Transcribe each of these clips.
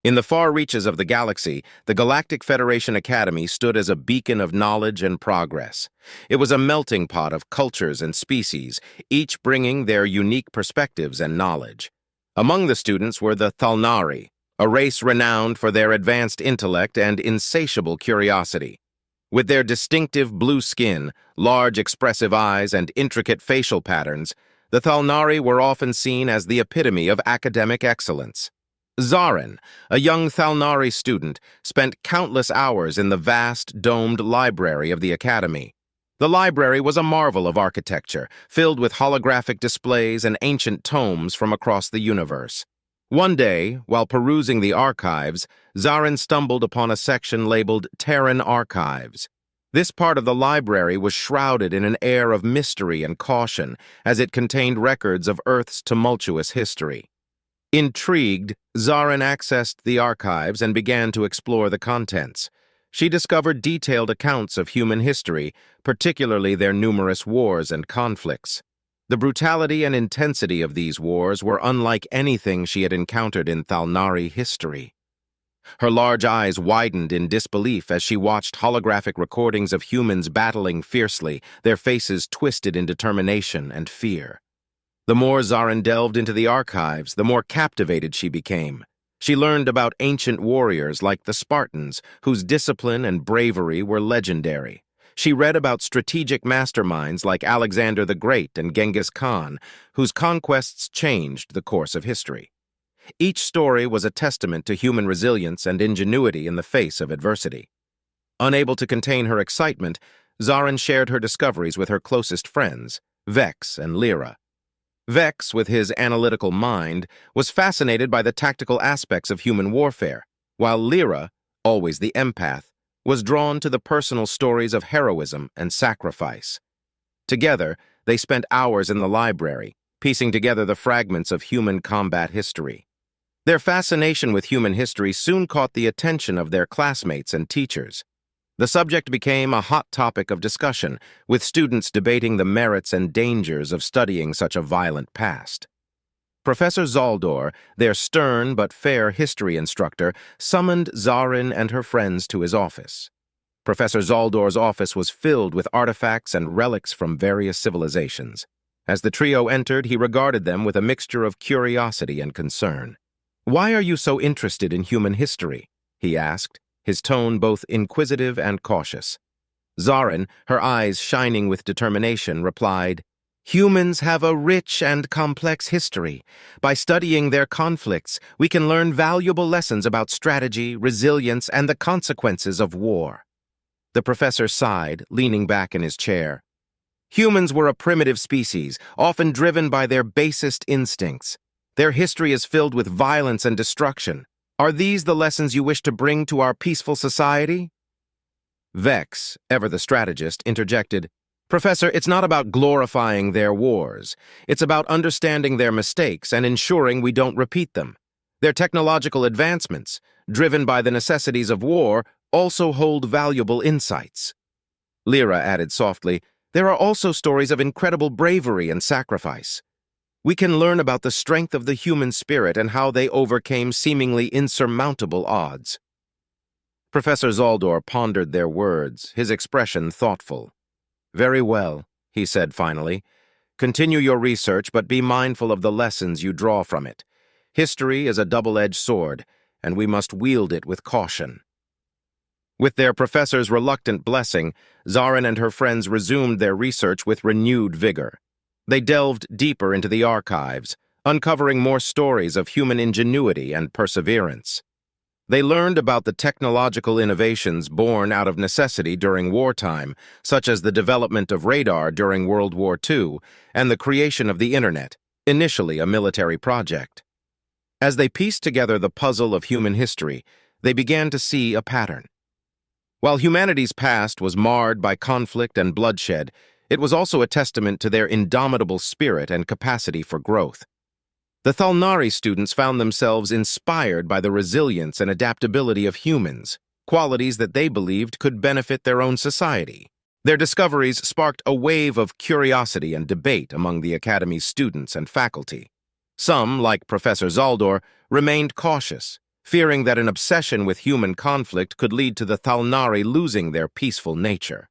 In the far reaches of the galaxy, the Galactic Federation Academy stood as a beacon of knowledge and progress. It was a melting pot of cultures and species, each bringing their unique perspectives and knowledge. Among the students were the Thalnari, a race renowned for their advanced intellect and insatiable curiosity. With their distinctive blue skin, large expressive eyes, and intricate facial patterns, the Thalnari were often seen as the epitome of academic excellence. Zarin, a young Thalnari student, spent countless hours in the vast, domed library of the Academy. The library was a marvel of architecture, filled with holographic displays and ancient tomes from across the universe. One day, while perusing the archives, Zarin stumbled upon a section labeled Terran Archives. This part of the library was shrouded in an air of mystery and caution, as it contained records of Earth's tumultuous history. Intrigued, Zarin accessed the archives and began to explore the contents. She discovered detailed accounts of human history, particularly their numerous wars and conflicts. The brutality and intensity of these wars were unlike anything she had encountered in Thalnari history. Her large eyes widened in disbelief as she watched holographic recordings of humans battling fiercely, their faces twisted in determination and fear. The more Zarin delved into the archives, the more captivated she became. She learned about ancient warriors like the Spartans, whose discipline and bravery were legendary. She read about strategic masterminds like Alexander the Great and Genghis Khan, whose conquests changed the course of history. Each story was a testament to human resilience and ingenuity in the face of adversity. Unable to contain her excitement, Zarin shared her discoveries with her closest friends, Vex and Lyra. Vex, with his analytical mind, was fascinated by the tactical aspects of human warfare, while Lyra, always the empath, was drawn to the personal stories of heroism and sacrifice. Together, they spent hours in the library, piecing together the fragments of human combat history. Their fascination with human history soon caught the attention of their classmates and teachers. The subject became a hot topic of discussion, with students debating the merits and dangers of studying such a violent past. Professor Zaldor, their stern but fair history instructor, summoned Zarin and her friends to his office. Professor Zaldor's office was filled with artifacts and relics from various civilizations. As the trio entered, he regarded them with a mixture of curiosity and concern. "Why are you so interested in human history?" he asked, his tone both inquisitive and cautious. Zarin, her eyes shining with determination, replied, "Humans have a rich and complex history. By studying their conflicts, we can learn valuable lessons about strategy, resilience, and the consequences of war." The professor sighed, leaning back in his chair. "Humans were a primitive species, often driven by their basest instincts. Their history is filled with violence and destruction. Are these the lessons you wish to bring to our peaceful society?" Vex, ever the strategist, interjected, "Professor, it's not about glorifying their wars. It's about understanding their mistakes and ensuring we don't repeat them. Their technological advancements, driven by the necessities of war, also hold valuable insights." Lyra added softly, "There are also stories of incredible bravery and sacrifice. We can learn about the strength of the human spirit and how they overcame seemingly insurmountable odds." Professor Zaldor pondered their words, his expression thoughtful. "Very well," he said finally. "Continue your research, but be mindful of the lessons you draw from it. History is a double-edged sword, and we must wield it with caution." With their professor's reluctant blessing, Zarin and her friends resumed their research with renewed vigor. They delved deeper into the archives, uncovering more stories of human ingenuity and perseverance. They learned about the technological innovations born out of necessity during wartime, such as the development of radar during World War II and the creation of the Internet, initially a military project. As they pieced together the puzzle of human history, they began to see a pattern. While humanity's past was marred by conflict and bloodshed, it was also a testament to their indomitable spirit and capacity for growth. The Thalnari students found themselves inspired by the resilience and adaptability of humans, qualities that they believed could benefit their own society. Their discoveries sparked a wave of curiosity and debate among the Academy's students and faculty. Some, like Professor Zaldor, remained cautious, fearing that an obsession with human conflict could lead to the Thalnari losing their peaceful nature.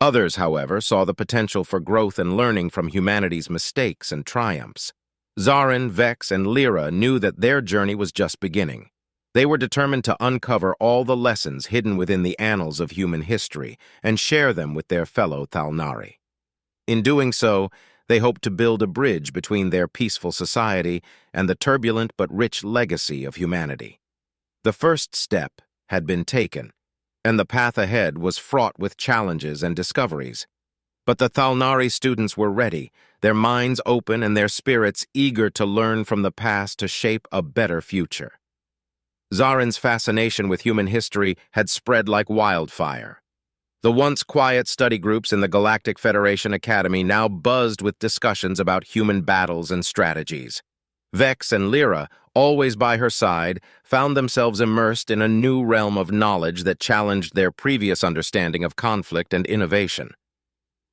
Others, however, saw the potential for growth and learning from humanity's mistakes and triumphs. Zarin, Vex, and Lyra knew that their journey was just beginning. They were determined to uncover all the lessons hidden within the annals of human history and share them with their fellow Thalnari. In doing so, they hoped to build a bridge between their peaceful society and the turbulent but rich legacy of humanity. The first step had been taken, and the path ahead was fraught with challenges and discoveries. But the Thalnari students were ready, their minds open and their spirits eager to learn from the past to shape a better future. Zarin's fascination with human history had spread like wildfire. The once quiet study groups in the Galactic Federation Academy now buzzed with discussions about human battles and strategies. Vex and Lyra, always by her side, found themselves immersed in a new realm of knowledge that challenged their previous understanding of conflict and innovation.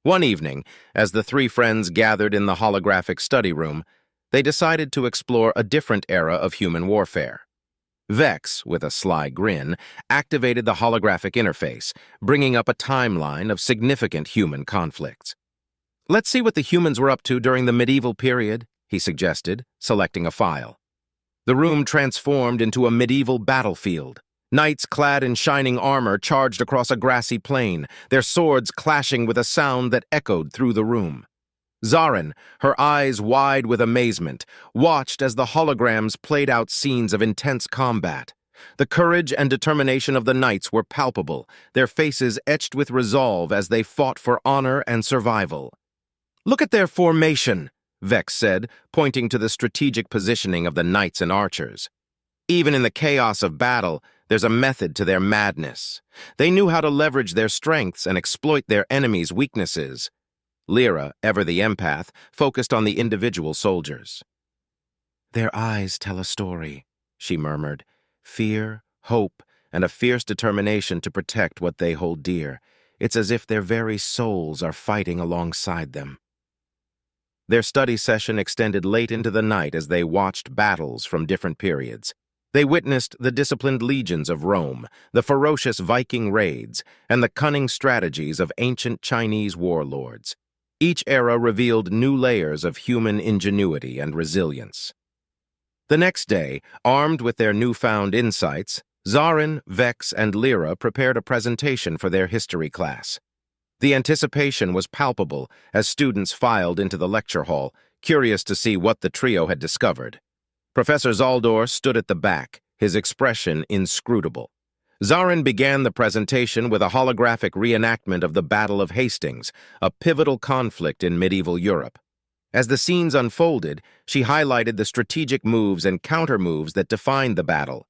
One evening, as the three friends gathered in the holographic study room, they decided to explore a different era of human warfare. Vex, with a sly grin, activated the holographic interface, bringing up a timeline of significant human conflicts. "Let's see what the humans were up to during the medieval period," he suggested, selecting a file. The room transformed into a medieval battlefield. Knights clad in shining armor charged across a grassy plain, their swords clashing with a sound that echoed through the room. Zarin, her eyes wide with amazement, watched as the holograms played out scenes of intense combat. The courage and determination of the knights were palpable, their faces etched with resolve as they fought for honor and survival. "Look at their formation," Vex said, pointing to the strategic positioning of the knights and archers. "Even in the chaos of battle, there's a method to their madness. They knew how to leverage their strengths and exploit their enemies' weaknesses." Lyra, ever the empath, focused on the individual soldiers. "Their eyes tell a story," she murmured. "Fear, hope, and a fierce determination to protect what they hold dear. It's as if their very souls are fighting alongside them." Their study session extended late into the night as they watched battles from different periods. They witnessed the disciplined legions of Rome, the ferocious Viking raids, and the cunning strategies of ancient Chinese warlords. Each era revealed new layers of human ingenuity and resilience. The next day, armed with their newfound insights, Zarin, Vex, and Lyra prepared a presentation for their history class. The anticipation was palpable as students filed into the lecture hall, curious to see what the trio had discovered. Professor Zaldor stood at the back, his expression inscrutable. Zarin began the presentation with a holographic reenactment of the Battle of Hastings, a pivotal conflict in medieval Europe. As the scenes unfolded, she highlighted the strategic moves and counter-moves that defined the battle.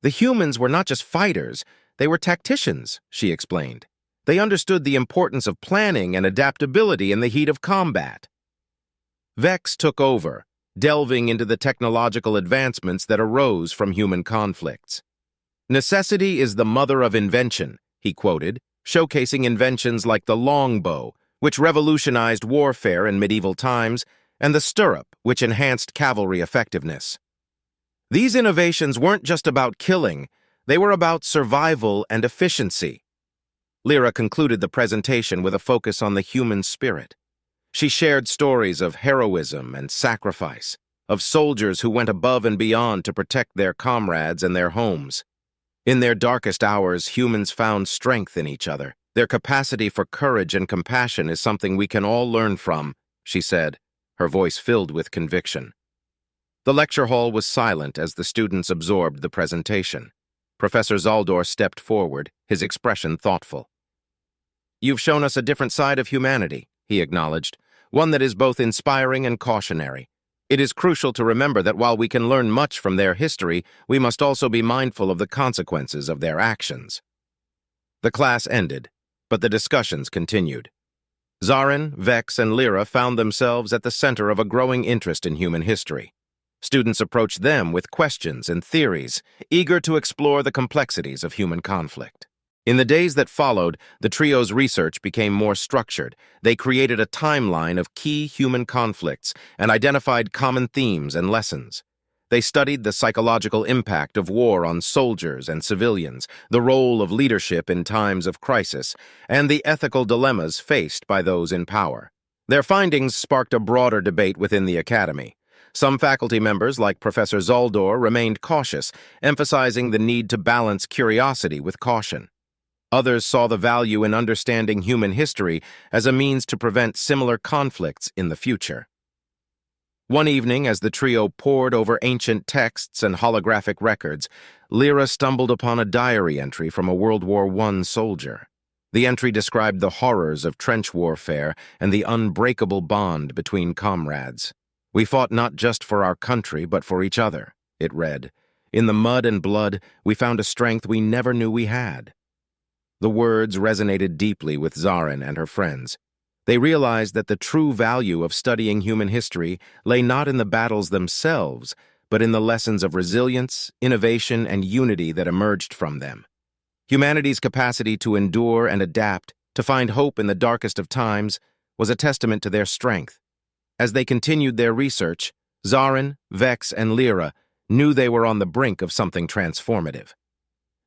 "The humans were not just fighters, they were tacticians," she explained. "They understood the importance of planning and adaptability in the heat of combat." Vex took over, delving into the technological advancements that arose from human conflicts. "Necessity is the mother of invention," he quoted, showcasing inventions like the longbow, which revolutionized warfare in medieval times, and the stirrup, which enhanced cavalry effectiveness. These innovations weren't just about killing, they were about survival and efficiency. Lyra concluded the presentation with a focus on the human spirit. She shared stories of heroism and sacrifice, of soldiers who went above and beyond to protect their comrades and their homes. In their darkest hours, humans found strength in each other. "Their capacity for courage and compassion is something we can all learn from," she said, her voice filled with conviction. The lecture hall was silent as the students absorbed the presentation. Professor Zaldor stepped forward, his expression thoughtful. "You've shown us a different side of humanity," he acknowledged, "one that is both inspiring and cautionary. It is crucial to remember that while we can learn much from their history, we must also be mindful of the consequences of their actions." The class ended, but the discussions continued. Zarin, Vex, and Lyra found themselves at the center of a growing interest in human history. Students approached them with questions and theories, eager to explore the complexities of human conflict. In the days that followed, the trio's research became more structured. They created a timeline of key human conflicts and identified common themes and lessons. They studied the psychological impact of war on soldiers and civilians, the role of leadership in times of crisis, and the ethical dilemmas faced by those in power. Their findings sparked a broader debate within the academy. Some faculty members, like Professor Zaldor, remained cautious, emphasizing the need to balance curiosity with caution. Others saw the value in understanding human history as a means to prevent similar conflicts in the future. One evening, as the trio pored over ancient texts and holographic records, Lyra stumbled upon a diary entry from a World War I soldier. The entry described the horrors of trench warfare and the unbreakable bond between comrades. "We fought not just for our country, but for each other," it read. "In the mud and blood, we found a strength we never knew we had." The words resonated deeply with Zarin and her friends. They realized that the true value of studying human history lay not in the battles themselves, but in the lessons of resilience, innovation, and unity that emerged from them. Humanity's capacity to endure and adapt, to find hope in the darkest of times, was a testament to their strength. As they continued their research, Zarin, Vex, and Lyra knew they were on the brink of something transformative.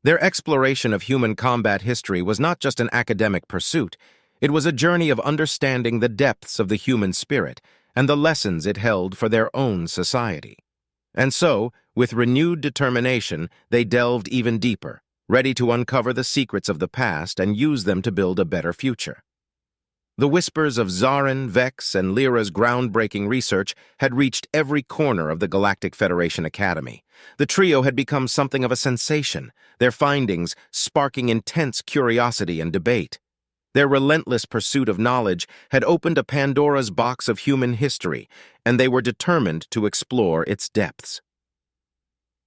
Their exploration of human combat history was not just an academic pursuit. It was a journey of understanding the depths of the human spirit and the lessons it held for their own society. And so, with renewed determination, they delved even deeper, ready to uncover the secrets of the past and use them to build a better future. The whispers of Zarin, Vex, and Lyra's groundbreaking research had reached every corner of the Galactic Federation Academy. The trio had become something of a sensation, their findings sparking intense curiosity and debate. Their relentless pursuit of knowledge had opened a Pandora's box of human history, and they were determined to explore its depths.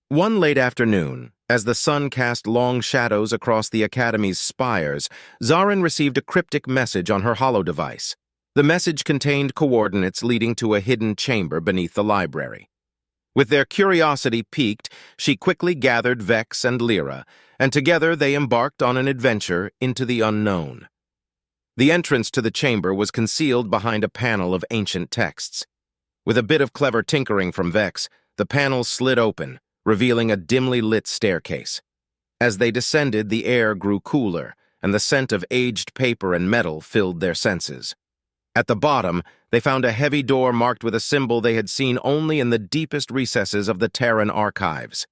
One late afternoon, as the sun cast long shadows across the Academy's spires, Zarin received a cryptic message on her holo-device. The message contained coordinates leading to a hidden chamber beneath the library. With their curiosity piqued, she quickly gathered Vex and Lyra, and together they embarked on an adventure into the unknown. The entrance to the chamber was concealed behind a panel of ancient texts. With a bit of clever tinkering from Vex, the panel slid open, revealing a dimly lit staircase. As they descended, the air grew cooler, and the scent of aged paper and metal filled their senses. At the bottom, they found a heavy door marked with a symbol they had seen only in the deepest recesses of the Terran archives.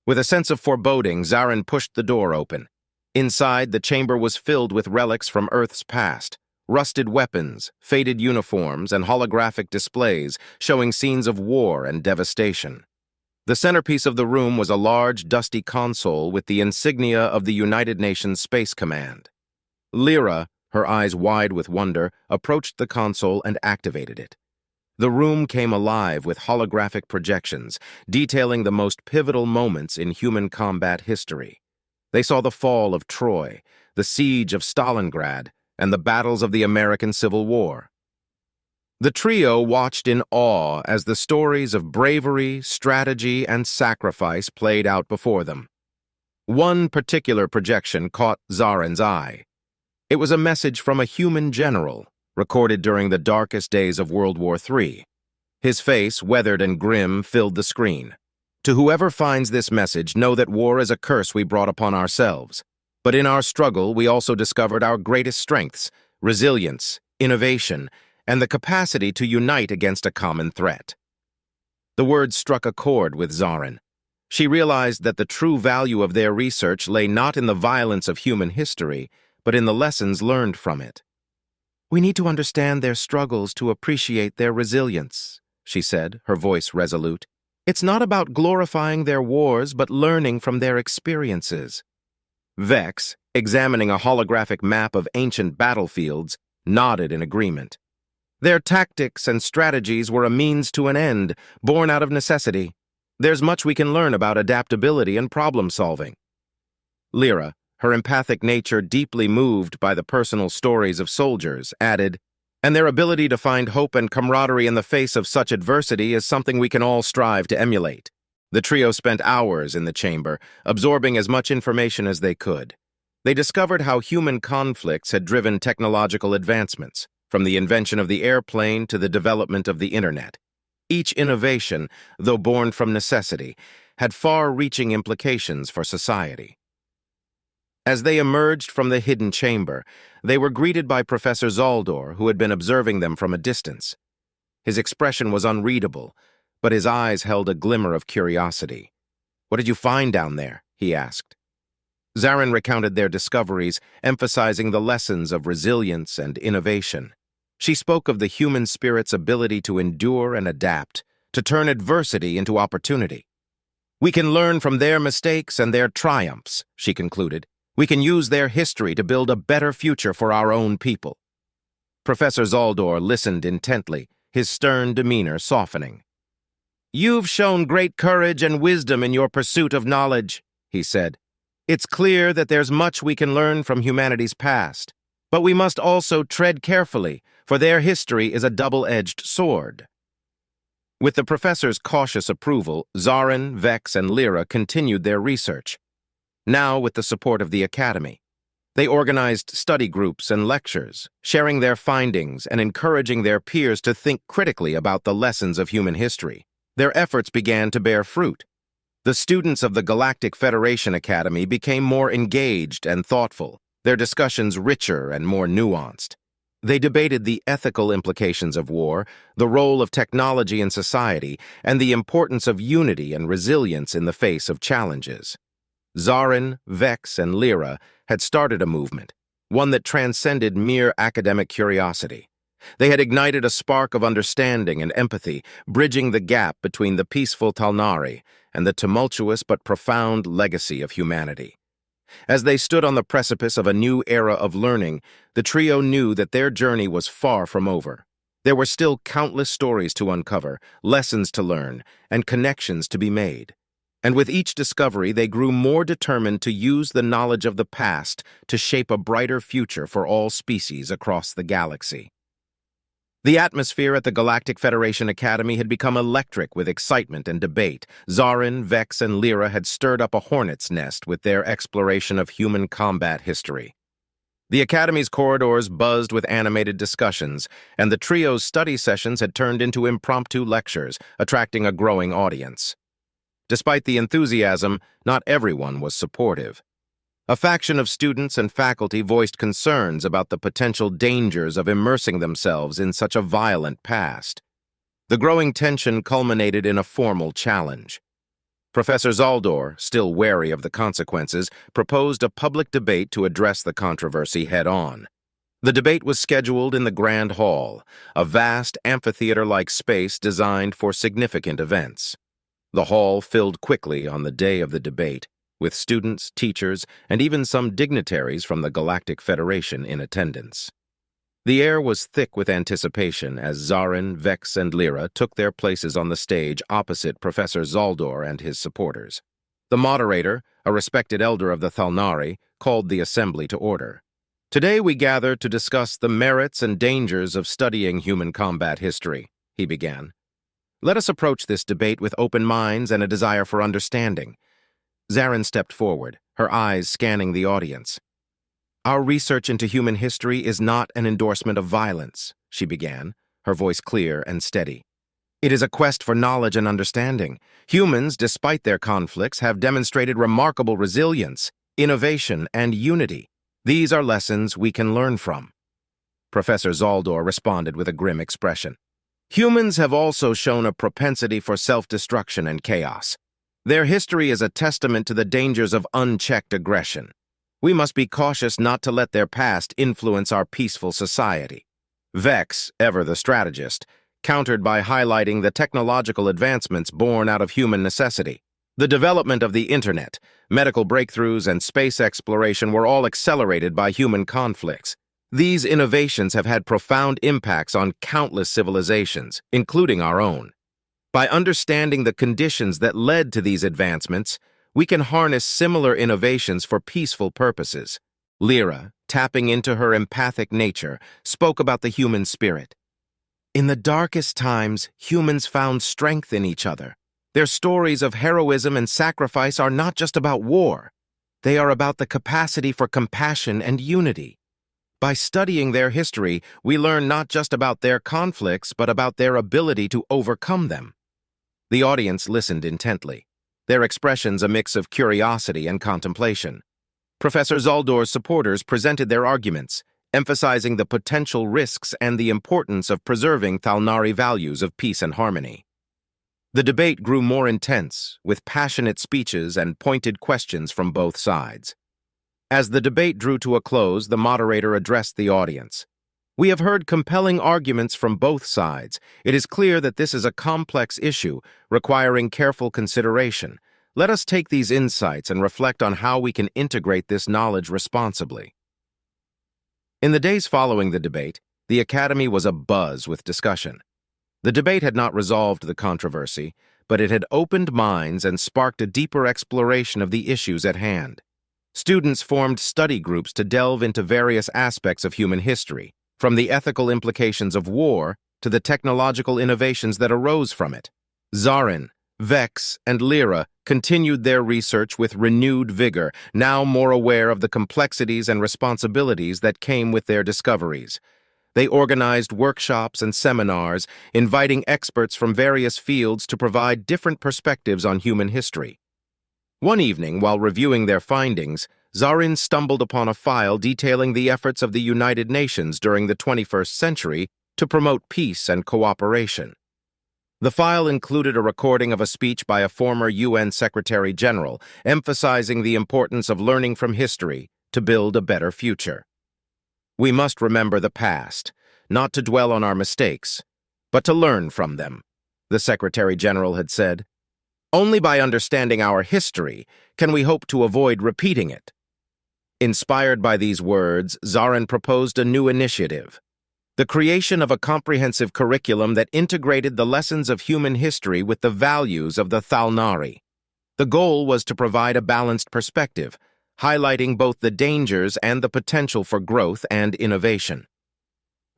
With a sense of foreboding, Zarin pushed the door open. Inside, the chamber was filled with relics from Earth's past, rusted weapons, faded uniforms, and holographic displays showing scenes of war and devastation. The centerpiece of the room was a large, dusty console with the insignia of the United Nations Space Command. Lyra, her eyes wide with wonder, approached the console and activated it. The room came alive with holographic projections, detailing the most pivotal moments in human combat history. They saw the fall of Troy, the siege of Stalingrad, and the battles of the American Civil War. The trio watched in awe as the stories of bravery, strategy, and sacrifice played out before them. One particular projection caught Zarin's eye. It was a message from a human general, recorded during the darkest days of World War III. His face, weathered and grim, filled the screen. "To whoever finds this message, know that war is a curse we brought upon ourselves. But in our struggle, we also discovered our greatest strengths: resilience, innovation, and the capacity to unite against a common threat." The words struck a chord with Zarin. She realized that the true value of their research lay not in the violence of human history, but in the lessons learned from it. "We need to understand their struggles to appreciate their resilience," she said, her voice resolute. "It's not about glorifying their wars, but learning from their experiences." Vex, examining a holographic map of ancient battlefields, nodded in agreement. Their tactics and strategies were a means to an end, born out of necessity. There's much we can learn about adaptability and problem-solving. Lyra, her empathic nature deeply moved by the personal stories of soldiers, added, "And their ability to find hope and camaraderie in the face of such adversity is something we can all strive to emulate." The trio spent hours in the chamber, absorbing as much information as they could. They discovered how human conflicts had driven technological advancements, from the invention of the airplane to the development of the internet. Each innovation, though born from necessity, had far-reaching implications for society. As they emerged from the hidden chamber, they were greeted by Professor Zaldor, who had been observing them from a distance. His expression was unreadable, but his eyes held a glimmer of curiosity. "What did you find down there?" he asked. Zarin recounted their discoveries, emphasizing the lessons of resilience and innovation. She spoke of the human spirit's ability to endure and adapt, to turn adversity into opportunity. "We can learn from their mistakes and their triumphs," she concluded. "We can use their history to build a better future for our own people." Professor Zaldor listened intently, his stern demeanor softening. "You've shown great courage and wisdom in your pursuit of knowledge," he said. "It's clear that there's much we can learn from humanity's past, but we must also tread carefully, for their history is a double-edged sword." With the professor's cautious approval, Zarin, Vex, and Lyra continued their research, now with the support of the Academy. They organized study groups and lectures, sharing their findings and encouraging their peers to think critically about the lessons of human history. Their efforts began to bear fruit. The students of the Galactic Federation Academy became more engaged and thoughtful, their discussions richer and more nuanced. They debated the ethical implications of war, the role of technology in society, and the importance of unity and resilience in the face of challenges. Zarin, Vex, and Lyra had started a movement, one that transcended mere academic curiosity. They had ignited a spark of understanding and empathy, bridging the gap between the peaceful Talnari and the tumultuous but profound legacy of humanity. As they stood on the precipice of a new era of learning, the trio knew that their journey was far from over. There were still countless stories to uncover, lessons to learn, and connections to be made. And with each discovery, they grew more determined to use the knowledge of the past to shape a brighter future for all species across the galaxy. The atmosphere at the Galactic Federation Academy had become electric with excitement and debate. Zarin, Vex, and Lyra had stirred up a hornet's nest with their exploration of human combat history. The Academy's corridors buzzed with animated discussions, and the trio's study sessions had turned into impromptu lectures, attracting a growing audience. Despite the enthusiasm, not everyone was supportive. A faction of students and faculty voiced concerns about the potential dangers of immersing themselves in such a violent past. The growing tension culminated in a formal challenge. Professor Zaldor, still wary of the consequences, proposed a public debate to address the controversy head-on. The debate was scheduled in the Grand Hall, a vast amphitheater-like space designed for significant events. The hall filled quickly on the day of the debate, with students, teachers, and even some dignitaries from the Galactic Federation in attendance. The air was thick with anticipation as Zarin, Vex, and Lyra took their places on the stage opposite Professor Zaldor and his supporters. The moderator, a respected elder of the Thalnari, called the assembly to order. "Today we gather to discuss the merits and dangers of studying human combat history," he began. "Let us approach this debate with open minds and a desire for understanding." Zarin stepped forward, her eyes scanning the audience. "Our research into human history is not an endorsement of violence," she began, her voice clear and steady. "It is a quest for knowledge and understanding. Humans, despite their conflicts, have demonstrated remarkable resilience, innovation, and unity. These are lessons we can learn from." Professor Zaldor responded with a grim expression. "Humans have also shown a propensity for self-destruction and chaos. Their history is a testament to the dangers of unchecked aggression. We must be cautious not to let their past influence our peaceful society." Vex, ever the strategist, countered by highlighting the technological advancements born out of human necessity. The development of the internet, medical breakthroughs, and space exploration were all accelerated by human conflicts. These innovations have had profound impacts on countless civilizations, including our own. By understanding the conditions that led to these advancements, we can harness similar innovations for peaceful purposes. Lyra, tapping into her empathic nature, spoke about the human spirit. "In the darkest times, humans found strength in each other. Their stories of heroism and sacrifice are not just about war. They are about the capacity for compassion and unity. By studying their history, we learn not just about their conflicts, but about their ability to overcome them. The audience listened intently, their expressions a mix of curiosity and contemplation. Professor Zaldor's supporters presented their arguments, emphasizing the potential risks and the importance of preserving Thalnari values of peace and harmony. The debate grew more intense, with passionate speeches and pointed questions from both sides. As the debate drew to a close, the moderator addressed the audience. "We have heard compelling arguments from both sides. It is clear that this is a complex issue, requiring careful consideration. Let us take these insights and reflect on how we can integrate this knowledge responsibly." In the days following the debate, the Academy was abuzz with discussion. The debate had not resolved the controversy, but it had opened minds and sparked a deeper exploration of the issues at hand. Students formed study groups to delve into various aspects of human history, from the ethical implications of war to the technological innovations that arose from it. Zarin, Vex, and Lyra continued their research with renewed vigor, now more aware of the complexities and responsibilities that came with their discoveries. They organized workshops and seminars, inviting experts from various fields to provide different perspectives on human history. One evening, while reviewing their findings, Zarin stumbled upon a file detailing the efforts of the United Nations during the 21st century to promote peace and cooperation. The file included a recording of a speech by a former UN Secretary General, emphasizing the importance of learning from history to build a better future. "We must remember the past, not to dwell on our mistakes, but to learn from them," the Secretary General had said. "Only by understanding our history can we hope to avoid repeating it." Inspired by these words, Zarin proposed a new initiative: the creation of a comprehensive curriculum that integrated the lessons of human history with the values of the Thalnari. The goal was to provide a balanced perspective, highlighting both the dangers and the potential for growth and innovation.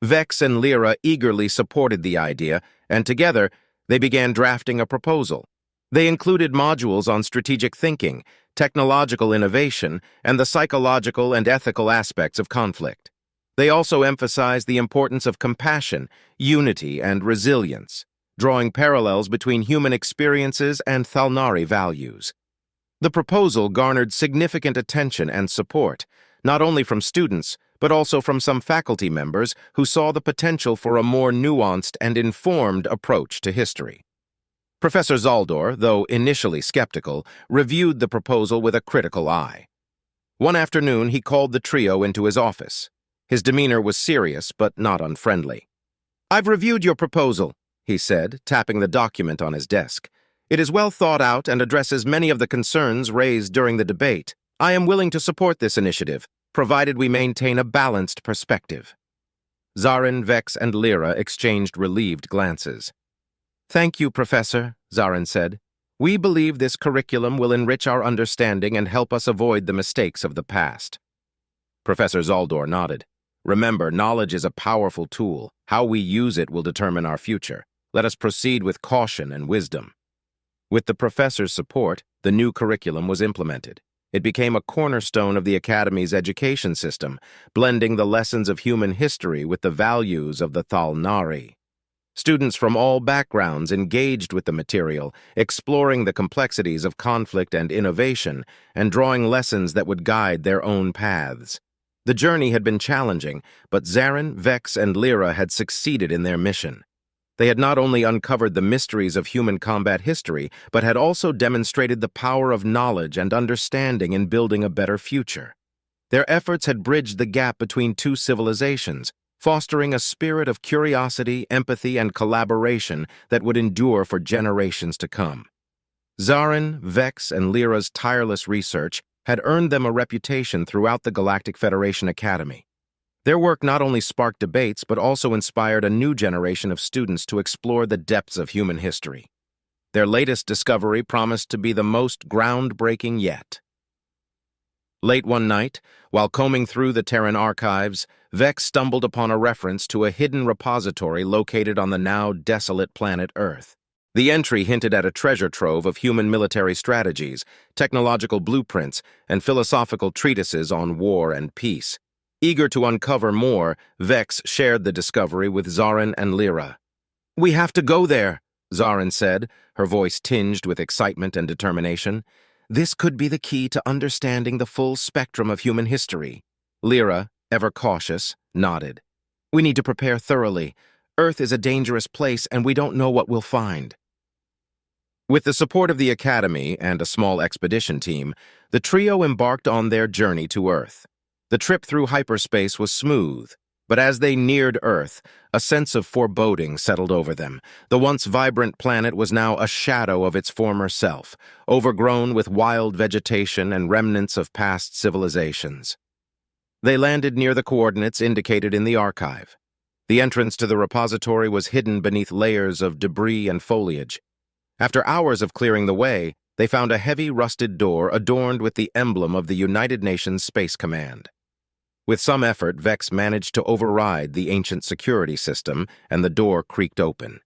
Vex and Lyra eagerly supported the idea, and together they began drafting a proposal. They included modules on strategic thinking, technological innovation, and the psychological and ethical aspects of conflict. They also emphasized the importance of compassion, unity, and resilience, drawing parallels between human experiences and Thalnari values. The proposal garnered significant attention and support, not only from students, but also from some faculty members who saw the potential for a more nuanced and informed approach to history. Professor Zaldor, though initially skeptical, reviewed the proposal with a critical eye. One afternoon, he called the trio into his office. His demeanor was serious, but not unfriendly. "I've reviewed your proposal," he said, tapping the document on his desk. "It is well thought out and addresses many of the concerns raised during the debate. I am willing to support this initiative, provided we maintain a balanced perspective." Zarin, Vex, and Lyra exchanged relieved glances. "Thank you, Professor," Zarin said. "We believe this curriculum will enrich our understanding and help us avoid the mistakes of the past." Professor Zaldor nodded. "Remember, knowledge is a powerful tool. How we use it will determine our future. Let us proceed with caution and wisdom." With the professor's support, the new curriculum was implemented. It became a cornerstone of the Academy's education system, blending the lessons of human history with the values of the Thalnari. Students from all backgrounds engaged with the material, exploring the complexities of conflict and innovation, and drawing lessons that would guide their own paths. The journey had been challenging, but Zarin, Vex, and Lyra had succeeded in their mission. They had not only uncovered the mysteries of human combat history, but had also demonstrated the power of knowledge and understanding in building a better future. Their efforts had bridged the gap between two civilizations, fostering a spirit of curiosity, empathy, and collaboration that would endure for generations to come. Zarin, Vex, and Lyra's tireless research had earned them a reputation throughout the Galactic Federation Academy. Their work not only sparked debates, but also inspired a new generation of students to explore the depths of human history. Their latest discovery promised to be the most groundbreaking yet. Late one night, while combing through the Terran archives, Vex stumbled upon a reference to a hidden repository located on the now desolate planet Earth. The entry hinted at a treasure trove of human military strategies, technological blueprints, and philosophical treatises on war and peace. Eager to uncover more, Vex shared the discovery with Zarin and Lyra. "We have to go there," Zarin said, her voice tinged with excitement and determination. "This could be the key to understanding the full spectrum of human history." Lyra, ever cautious, nodded. "We need to prepare thoroughly. Earth is a dangerous place, and we don't know what we'll find." With the support of the Academy and a small expedition team, the trio embarked on their journey to Earth. The trip through hyperspace was smooth, but as they neared Earth, a sense of foreboding settled over them. The once vibrant planet was now a shadow of its former self, overgrown with wild vegetation and remnants of past civilizations. They landed near the coordinates indicated in the archive. The entrance to the repository was hidden beneath layers of debris and foliage. After hours of clearing the way, they found a heavy rusted door adorned with the emblem of the United Nations Space Command. With some effort, Vex managed to override the ancient security system, and the door creaked open.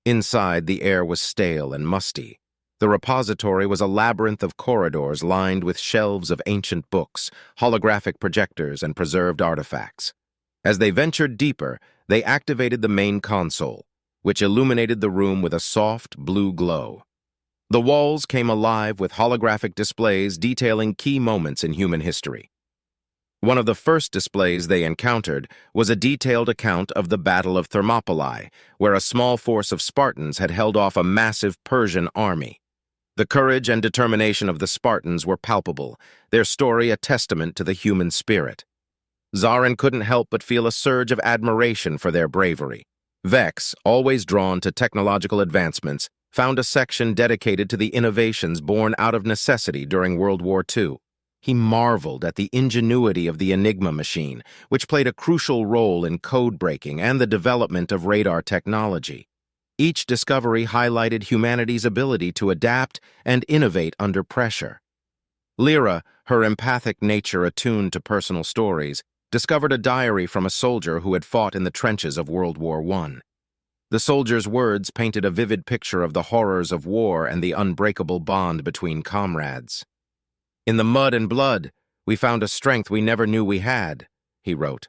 Inside, the air was stale and musty. The repository was a labyrinth of corridors lined with shelves of ancient books, holographic projectors, and preserved artifacts. As they ventured deeper, they activated the main console, which illuminated the room with a soft blue glow. The walls came alive with holographic displays detailing key moments in human history. One of the first displays they encountered was a detailed account of the Battle of Thermopylae, where a small force of Spartans had held off a massive Persian army. The courage and determination of the Spartans were palpable, their story a testament to the human spirit. Zarin couldn't help but feel a surge of admiration for their bravery. Vex, always drawn to technological advancements, found a section dedicated to the innovations born out of necessity during World War II. He marveled at the ingenuity of the Enigma machine, which played a crucial role in code breaking and the development of radar technology. Each discovery highlighted humanity's ability to adapt and innovate under pressure. Lyra, her empathic nature attuned to personal stories, discovered a diary from a soldier who had fought in the trenches of World War I. The soldier's words painted a vivid picture of the horrors of war and the unbreakable bond between comrades. "In the mud and blood, we found a strength we never knew we had," he wrote.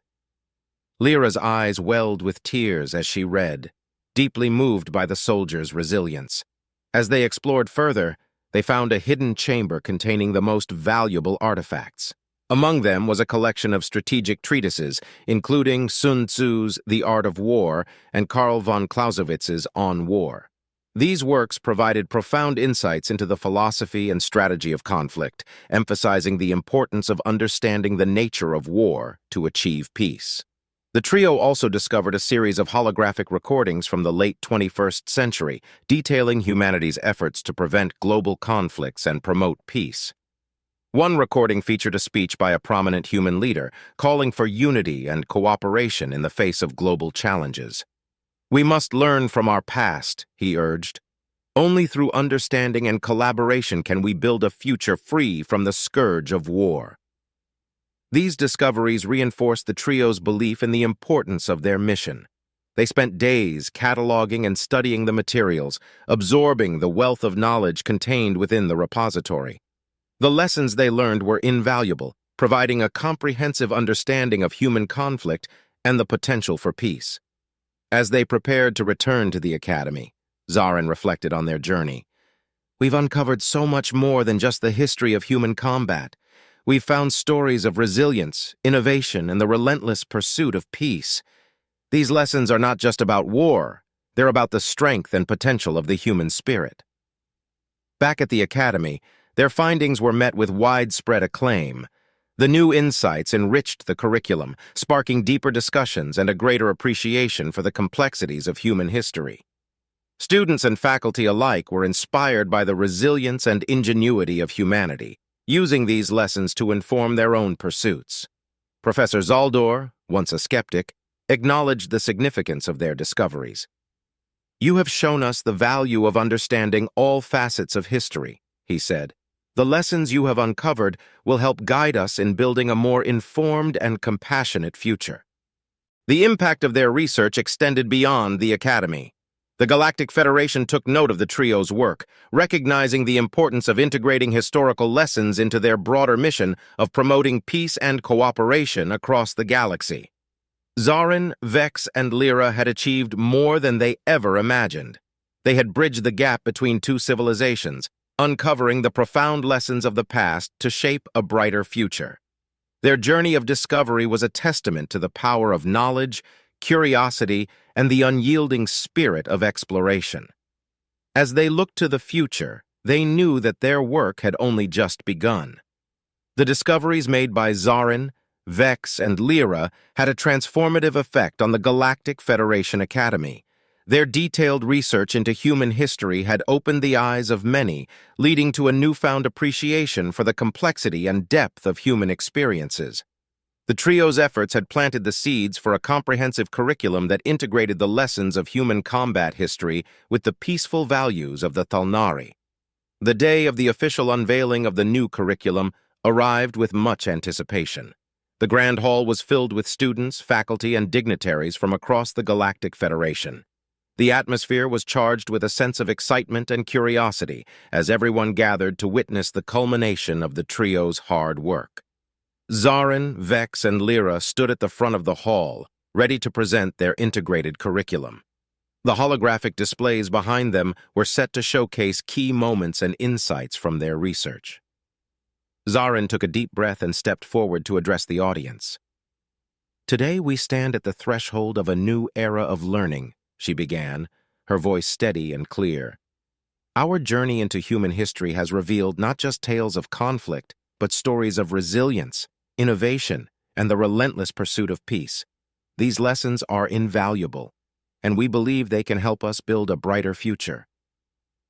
Lyra's eyes welled with tears as she read, deeply moved by the soldier's resilience. As they explored further, they found a hidden chamber containing the most valuable artifacts. Among them was a collection of strategic treatises, including Sun Tzu's The Art of War and Karl von Clausewitz's On War. These works provided profound insights into the philosophy and strategy of conflict, emphasizing the importance of understanding the nature of war to achieve peace. The trio also discovered a series of holographic recordings from the late 21st century, detailing humanity's efforts to prevent global conflicts and promote peace. One recording featured a speech by a prominent human leader, calling for unity and cooperation in the face of global challenges. "We must learn from our past," he urged. "Only through understanding and collaboration can we build a future free from the scourge of war." These discoveries reinforced the trio's belief in the importance of their mission. They spent days cataloging and studying the materials, absorbing the wealth of knowledge contained within the repository. The lessons they learned were invaluable, providing a comprehensive understanding of human conflict and the potential for peace. As they prepared to return to the Academy, Zarin reflected on their journey. "We've uncovered so much more than just the history of human combat. We've found stories of resilience, innovation, and the relentless pursuit of peace. These lessons are not just about war, they're about the strength and potential of the human spirit." Back at the Academy, their findings were met with widespread acclaim. The new insights enriched the curriculum, sparking deeper discussions and a greater appreciation for the complexities of human history. Students and faculty alike were inspired by the resilience and ingenuity of humanity, using these lessons to inform their own pursuits. Professor Zaldor, once a skeptic, acknowledged the significance of their discoveries. "You have shown us the value of understanding all facets of history," he said. "The lessons you have uncovered will help guide us in building a more informed and compassionate future." The impact of their research extended beyond the Academy. The Galactic Federation took note of the trio's work, recognizing the importance of integrating historical lessons into their broader mission of promoting peace and cooperation across the galaxy. Zarin, Vex, and Lyra had achieved more than they ever imagined. They had bridged the gap between two civilizations, uncovering the profound lessons of the past to shape a brighter future. Their journey of discovery was a testament to the power of knowledge, curiosity, and the unyielding spirit of exploration. As they looked to the future, they knew that their work had only just begun. The discoveries made by Zarin, Vex, and Lyra had a transformative effect on the Galactic Federation Academy. Their detailed research into human history had opened the eyes of many, leading to a newfound appreciation for the complexity and depth of human experiences. The trio's efforts had planted the seeds for a comprehensive curriculum that integrated the lessons of human combat history with the peaceful values of the Thalnari. The day of the official unveiling of the new curriculum arrived with much anticipation. The Grand Hall was filled with students, faculty, and dignitaries from across the Galactic Federation. The atmosphere was charged with a sense of excitement and curiosity as everyone gathered to witness the culmination of the trio's hard work. Zarin, Vex, and Lyra stood at the front of the hall, ready to present their integrated curriculum. The holographic displays behind them were set to showcase key moments and insights from their research. Zarin took a deep breath and stepped forward to address the audience. "Today we stand at the threshold of a new era of learning," she began, her voice steady and clear. "Our journey into human history has revealed not just tales of conflict, but stories of resilience, innovation, and the relentless pursuit of peace. These lessons are invaluable, and we believe they can help us build a brighter future."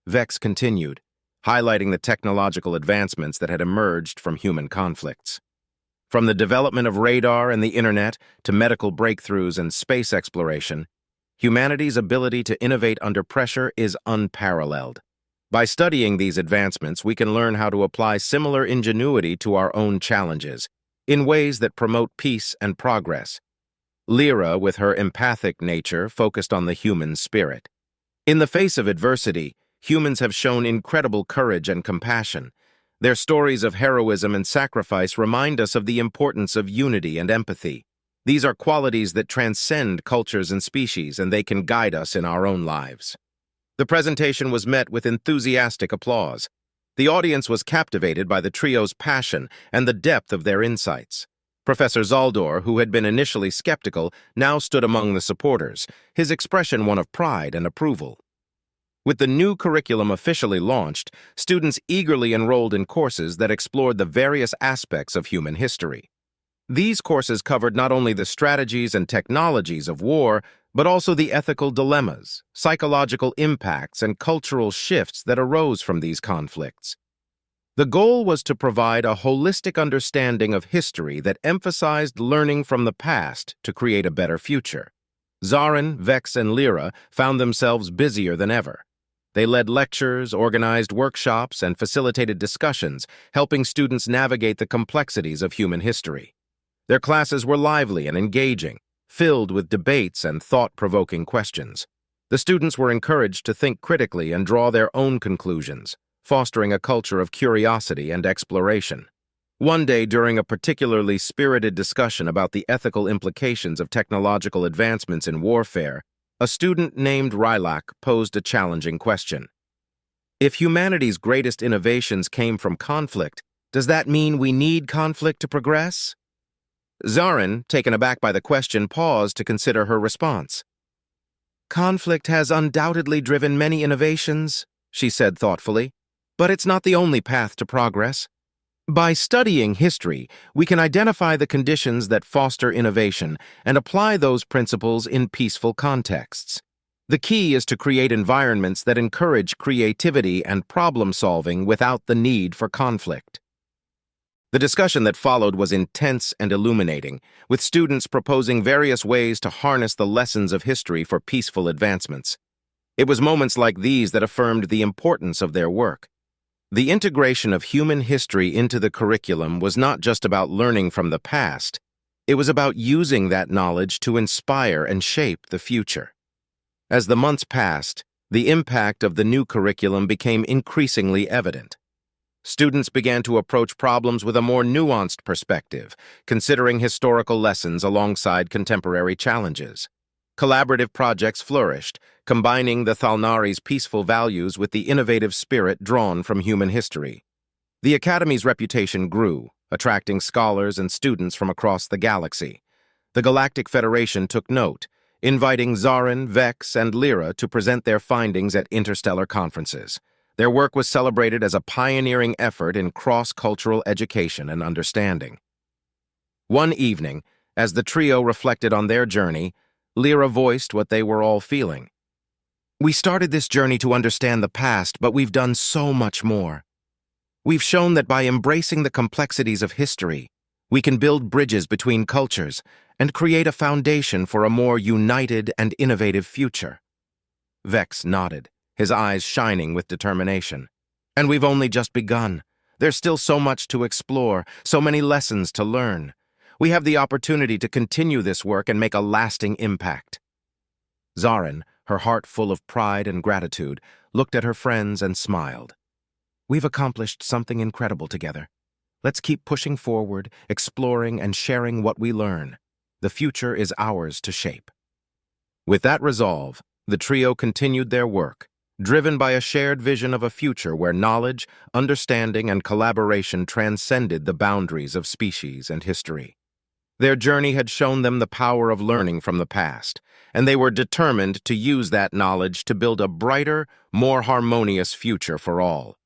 Vex continued, highlighting the technological advancements that had emerged from human conflicts. From the development of radar and the internet to medical breakthroughs and space exploration, humanity's ability to innovate under pressure is unparalleled. By studying these advancements, we can learn how to apply similar ingenuity to our own challenges, in ways that promote peace and progress. Lyra, with her empathic nature, focused on the human spirit. In the face of adversity, humans have shown incredible courage and compassion. Their stories of heroism and sacrifice remind us of the importance of unity and empathy. These are qualities that transcend cultures and species, and they can guide us in our own lives. The presentation was met with enthusiastic applause. The audience was captivated by the trio's passion and the depth of their insights. Professor Zaldor, who had been initially skeptical, now stood among the supporters, his expression one of pride and approval. With the new curriculum officially launched, students eagerly enrolled in courses that explored the various aspects of human history. These courses covered not only the strategies and technologies of war, but also the ethical dilemmas, psychological impacts, and cultural shifts that arose from these conflicts. The goal was to provide a holistic understanding of history that emphasized learning from the past to create a better future. Zarin, Vex, and Lyra found themselves busier than ever. They led lectures, organized workshops, and facilitated discussions, helping students navigate the complexities of human history. Their classes were lively and engaging, filled with debates and thought-provoking questions. The students were encouraged to think critically and draw their own conclusions, fostering a culture of curiosity and exploration. One day, during a particularly spirited discussion about the ethical implications of technological advancements in warfare, a student named Rylak posed a challenging question. If humanity's greatest innovations came from conflict, does that mean we need conflict to progress? Zarin, taken aback by the question, paused to consider her response. "Conflict has undoubtedly driven many innovations," she said thoughtfully, "but it's not the only path to progress. By studying history, we can identify the conditions that foster innovation and apply those principles in peaceful contexts. The key is to create environments that encourage creativity and problem-solving without the need for conflict." The discussion that followed was intense and illuminating, with students proposing various ways to harness the lessons of history for peaceful advancements. It was moments like these that affirmed the importance of their work. The integration of human history into the curriculum was not just about learning from the past. It was about using that knowledge to inspire and shape the future. As the months passed, the impact of the new curriculum became increasingly evident. Students began to approach problems with a more nuanced perspective, considering historical lessons alongside contemporary challenges. Collaborative projects flourished, combining the Thalnari's peaceful values with the innovative spirit drawn from human history. The Academy's reputation grew, attracting scholars and students from across the galaxy. The Galactic Federation took note, inviting Zarin, Vex, and Lyra to present their findings at interstellar conferences. Their work was celebrated as a pioneering effort in cross-cultural education and understanding. One evening, as the trio reflected on their journey, Lyra voiced what they were all feeling. "We started this journey to understand the past, but we've done so much more. We've shown that by embracing the complexities of history, we can build bridges between cultures and create a foundation for a more united and innovative future." Vex nodded, his eyes shining with determination. "And we've only just begun. There's still so much to explore, so many lessons to learn. We have the opportunity to continue this work and make a lasting impact." Zarin, her heart full of pride and gratitude, looked at her friends and smiled. "We've accomplished something incredible together. Let's keep pushing forward, exploring, and sharing what we learn. The future is ours to shape." With that resolve, the trio continued their work, driven by a shared vision of a future where knowledge, understanding, and collaboration transcended the boundaries of species and history. Their journey had shown them the power of learning from the past, and they were determined to use that knowledge to build a brighter, more harmonious future for all.